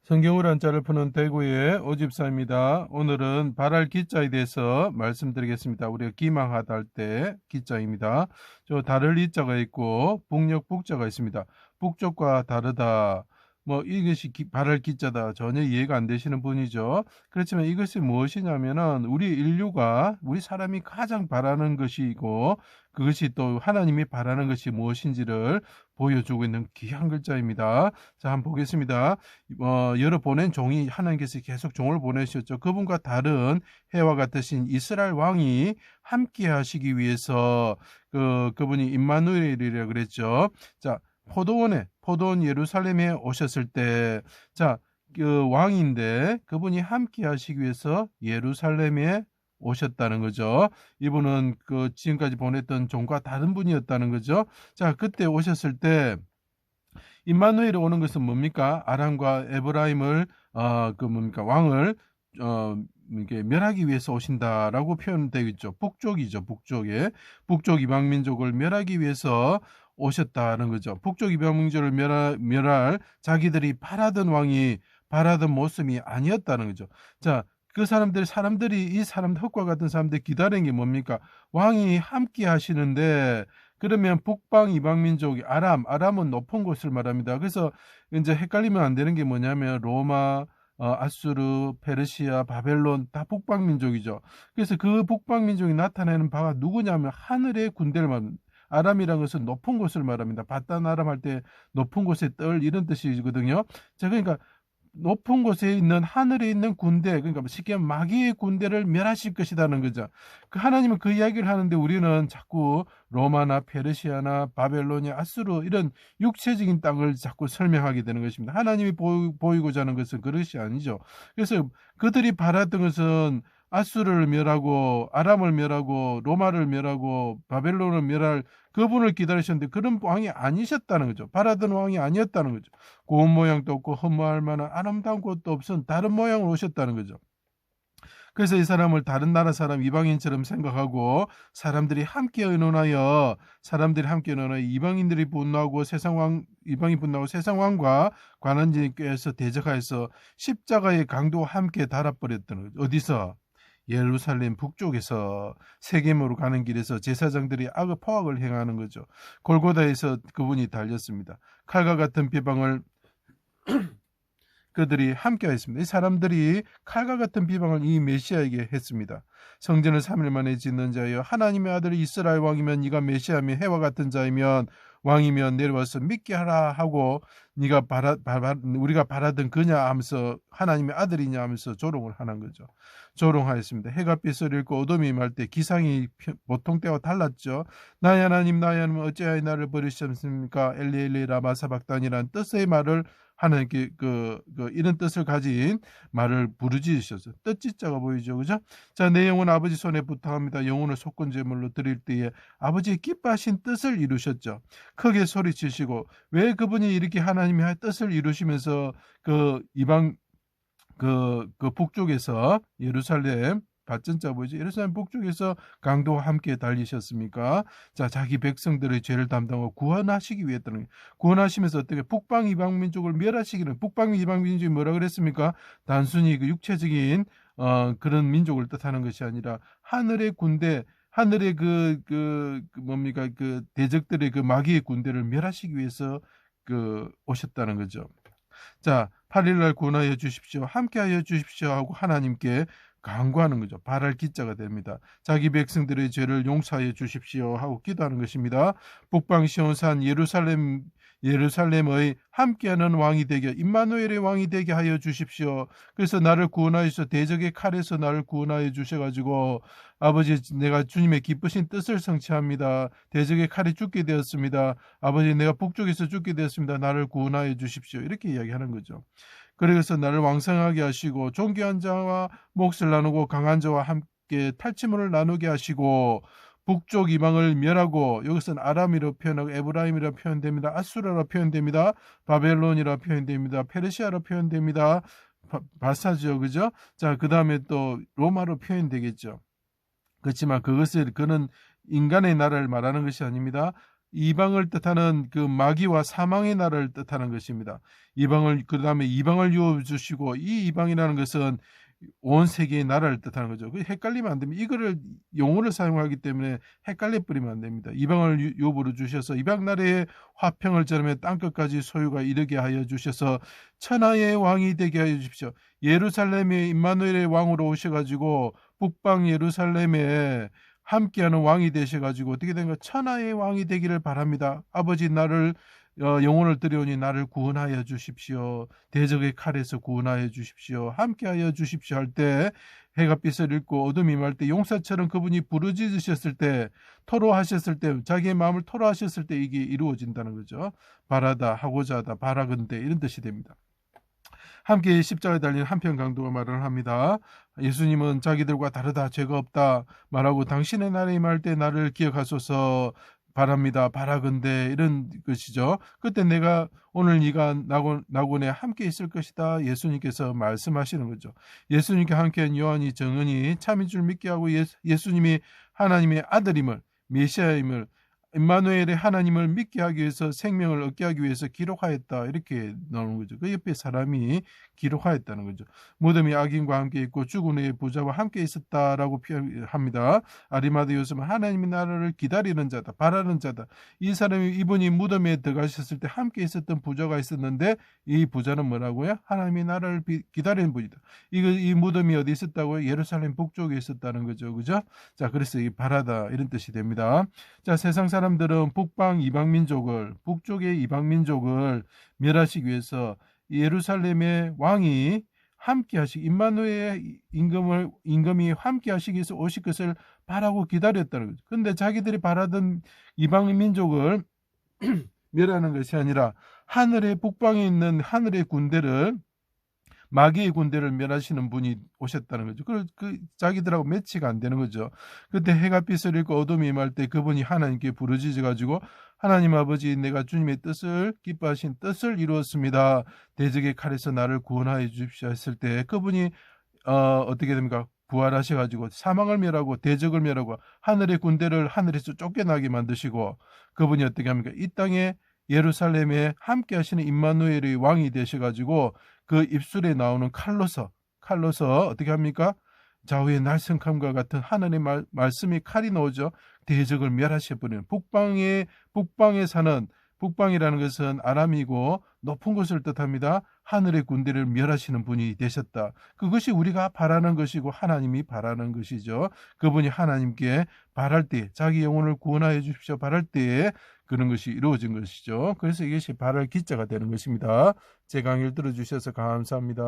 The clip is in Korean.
성경을 한자를 푸는 대구의 오집사입니다. 오늘은 발할 기자에 대해서 말씀드리겠습니다. 우리가 기망하다 할 때 기자입니다. 저 다를 이자가 있고 북녘 북자가 있습니다. 북쪽과 다르다. 이것이 발할 기자다. 전혀 이해가 안 되시는 분이죠. 그렇지만 이것이 무엇이냐면은 우리 사람이 가장 바라는 것이고 그것이 또 하나님이 바라는 것이 무엇인지를 보여주고 있는 귀한 글자입니다. 자, 한번 보겠습니다. 여러 보낸 종이 하나님께서 계속 종을 보내셨죠. 그분과 다른 해와 같으신 이스라엘 왕이 함께 하시기 위해서 그분이 임마누엘이라 그랬죠. 자, 포도원 예루살렘에 오셨을 때, 자, 그 왕인데 그분이 함께 하시기 위해서 예루살렘에 오셨다는 거죠. 이분은 그 지금까지 보냈던 종과 다른 분이었다는 거죠. 자, 그때 오셨을 때 임마누엘이 오는 것은 뭡니까? 아람과 에브라임을 왕을 이렇게 멸하기 위해서 오신다라고 표현되어 있죠. 북쪽이죠. 북쪽 이방 민족을 멸하기 위해서 오셨다는 거죠. 북쪽 이방 민족을 멸할 자기들이 바라던 왕이 바라던 모습이 아니었다는 거죠. 자, 그 사람들이 이 흑과 같은 사람들이 기다리는 게 뭡니까? 왕이 함께 하시는데 그러면 북방 이방 민족이 아람은 높은 곳을 말합니다. 그래서 이제 헷갈리면 안 되는 게 뭐냐면 로마, 아수르, 페르시아, 바벨론 다 북방 민족이죠. 그래서 그 북방 민족이 나타내는 바가 누구냐면 하늘의 군대를 말합니다. 아람이라는 것은 높은 곳을 말합니다. 바단 아람 할 때 높은 곳에 떨 이런 뜻이거든요. 자, 그러니까 높은 곳에 있는 하늘에 있는 군대, 그러니까 쉽게 말하면 마귀의 군대를 멸하실 것이라는 거죠. 그 하나님은 그 이야기를 하는데 우리는 자꾸 로마나 페르시아나 바벨로니아, 아수르 이런 육체적인 땅을 자꾸 설명하게 되는 것입니다. 하나님이 보이고자 하는 것은 그것이 아니죠. 그래서 그들이 바랐던 것은 아수르를 멸하고 아람을 멸하고 로마를 멸하고 바벨론을 멸할 그분을 기다리셨는데 그런 왕이 아니셨다는 거죠. 바라던 왕이 아니었다는 거죠. 고운 모양도 없고 허무할 만한 아름다운 곳도 없은 다른 모양으로 오셨다는 거죠. 그래서 이 사람을 다른 나라 사람 이방인처럼 생각하고 사람들이 함께 의논하여 이방인들이 분노하고 이방이 분노하고 세상 왕과 관원진께서 대적하여서 십자가의 강도와 함께 달아버렸다는 거죠. 어디서? 예루살렘 북쪽에서 세겜으로 가는 길에서 제사장들이 포악을 행하는 거죠. 골고다에서 그분이 달렸습니다. 칼과 같은 비방을 그들이 함께 했습니다. 이 사람들이 칼과 같은 비방을 이 메시아에게 했습니다. 성전을 3일 만에 짓는 자여 하나님의 아들 이스라엘 왕이면 네가 메시아며 해와 같은 자이면 왕이면 내려와서 믿게 하라 하고 우리가 바라던 그냐 하면서 하나님의 아들이냐 하면서 조롱을 하는 거죠. 조롱하였습니다. 해가 빛을 잃고 어둠이 임할 때 기상이 보통 때와 달랐죠. 나의 하나님 어찌하여 나를 버리셨습니까? 엘리 라마 사박단이라는 뜻의 말을 하나님께 이런 뜻을 가진 말을 부르짖으셨어요. 뜻짓자가 보이죠, 그죠? 자, 내 영혼 아버지 손에 부탁합니다. 영혼을 속건 제물로 드릴 때에 아버지의 기뻐하신 뜻을 이루셨죠. 크게 소리치시고 왜 그분이 이렇게 하나님의 뜻을 이루시면서 북쪽에서 예루살렘 밭전자 보이죠? 예루살렘 북쪽에서 강도와 함께 달리셨습니까? 자, 자기 백성들의 죄를 담당하고 구원하시기 위했다는 거예요. 구원하시면서 어떻게 북방 이방 민족을 멸하시기는 북방 이방 민족이 뭐라 그랬습니까? 단순히 그 육체적인 그런 민족을 뜻하는 것이 아니라 하늘의 군대, 하늘의 뭡니까? 그 대적들의 그 마귀의 군대를 멸하시기 위해서 오셨다는 거죠. 자, 8일날 구원하여 주십시오. 함께하여 주십시오 하고 하나님께 간구하는 거죠. 발할 기자가 됩니다. 자기 백성들의 죄를 용서하여 주십시오 하고 기도하는 것입니다. 북방 시온산 예루살렘의 함께하는 왕이 되게 임마누엘의 왕이 되게 하여 주십시오. 그래서 나를 구원하여서 대적의 칼에서 나를 구원하여 주셔가지고 아버지 내가 주님의 기쁘신 뜻을 성취합니다. 대적의 칼이 죽게 되었습니다. 아버지 내가 북쪽에서 죽게 되었습니다. 나를 구원하여 주십시오. 이렇게 이야기하는 거죠. 그래서 나를 왕성하게 하시고 존귀한 자와 몫을 나누고 강한 자와 함께 탈취물을 나누게 하시고 북쪽 이방을 멸하고 여기서는 아람이라 표현하고 에브라임이라 표현됩니다. 아수라라 표현됩니다. 바벨론이라 표현됩니다. 페르시아라 표현됩니다. 바사죠, 그죠? 자, 그 다음에 또 로마로 표현되겠죠. 그렇지만 그는 인간의 나라를 말하는 것이 아닙니다. 이방을 뜻하는 그 마귀와 사망의 나라를 뜻하는 것입니다. 이방을, 그 다음에 이방을 이루어 주시고, 이 이방이라는 것은 온 세계의 나라를 뜻하는 거죠. 헷갈리면 안 됩니다. 이거를 용어를 사용하기 때문에 헷갈려 버리면 안 됩니다. 이방을 유업으로 주셔서 이방 나라의 화평을 저름에 땅끝까지 소유가 이르게 하여 주셔서 천하의 왕이 되게 하여 주십시오. 예루살렘에 임마누엘의 왕으로 오셔가지고 북방 예루살렘에 함께하는 왕이 되셔가지고 어떻게 된가, 천하의 왕이 되기를 바랍니다. 아버지, 나를 영혼을 드려오니 나를 구원하여 주십시오. 대적의 칼에서 구원하여 주십시오. 함께하여 주십시오 할 때, 해가 빛을 잃고 어둠이 임할 때, 용사처럼 그분이 부르짖으셨을 때, 토로하셨을 때, 자기의 마음을 토로하셨을 때 이게 이루어진다는 거죠. 바라다, 하고자 하다, 바라건대, 이런 뜻이 됩니다. 함께 십자가에 달린 한편 강도가 말을 합니다. 예수님은 자기들과 다르다, 죄가 없다 말하고, 당신의 날에 임할 때 나를 기억하소서 바랍니다, 바라건대, 이런 것이죠. 그때 내가 오늘 네가 나곤에 함께 있을 것이다, 예수님께서 말씀하시는 거죠. 예수님께 함께한 요한이 정은이 참인 줄 믿게 하고, 예수님이 하나님의 아들임을, 메시아임을, 임마누엘의 하나님을 믿게 하기 위해서, 생명을 얻게 하기 위해서 기록하였다, 이렇게 나오는 거죠. 그 옆에 사람이 기록하였다는 거죠. 무덤이 악인과 함께 있고 죽은 후에 부자와 함께 있었다라고 표현합니다. 아리마대 요셉은 하나님의 나라를 기다리는 자다, 바라는 자다. 이 사람이, 이분이 무덤에 들어가셨을 때 함께 있었던 부자가 있었는데, 이 부자는 뭐라고요? 하나님의 나라를 기다리는 분이다. 이 무덤이 어디 있었다고요? 예루살렘 북쪽에 있었다는 거죠. 그죠? 자, 그래서 이 바라다, 이런 뜻이 됩니다. 자, 세상 사람들은 북방 이방민족을, 북쪽의 이방민족을 멸하시기 위해서 예루살렘의 왕이 함께 하시기, 임마누엘의 임금이 함께 하시기 위해서 오실 것을 바라고 기다렸다는 거죠. 근데 자기들이 바라던 이방민족을 멸하는 것이 아니라 하늘의 북방에 있는 하늘의 군대를, 마귀의 군대를 멸하시는 분이 오셨다는 거죠. 그 자기들하고 매치가 안 되는 거죠. 그때 해가 빛을 잃고 어둠이 임할 때 그분이 하나님께 부르짖어 가지고, 하나님 아버지, 내가 주님의 뜻을, 기뻐하신 뜻을 이루었습니다. 대적의 칼에서 나를 구원하여 주십시오 했을 때, 그분이 어떻게 됩니까? 부활하셔가지고 사망을 멸하고 대적을 멸하고 하늘의 군대를 하늘에서 쫓겨나게 만드시고, 그분이 어떻게 합니까? 이 땅에 예루살렘에 함께 하시는 임마누엘의 왕이 되셔가지고, 그 입술에 나오는 칼로서 어떻게 합니까? 좌우의 날성함과 같은 하나님의 말씀이 칼이 나오죠. 대적을 멸하셔버리는, 북방에 사는, 북방이라는 것은 아람이고 높은 곳을 뜻합니다. 하늘의 군대를 멸하시는 분이 되셨다. 그것이 우리가 바라는 것이고 하나님이 바라는 것이죠. 그분이 하나님께 바랄 때, 자기 영혼을 구원하여 주십시오 바랄 때에 그런 것이 이루어진 것이죠. 그래서 이것이 바랄 기자가 되는 것입니다. 제 강의를 들어주셔서 감사합니다.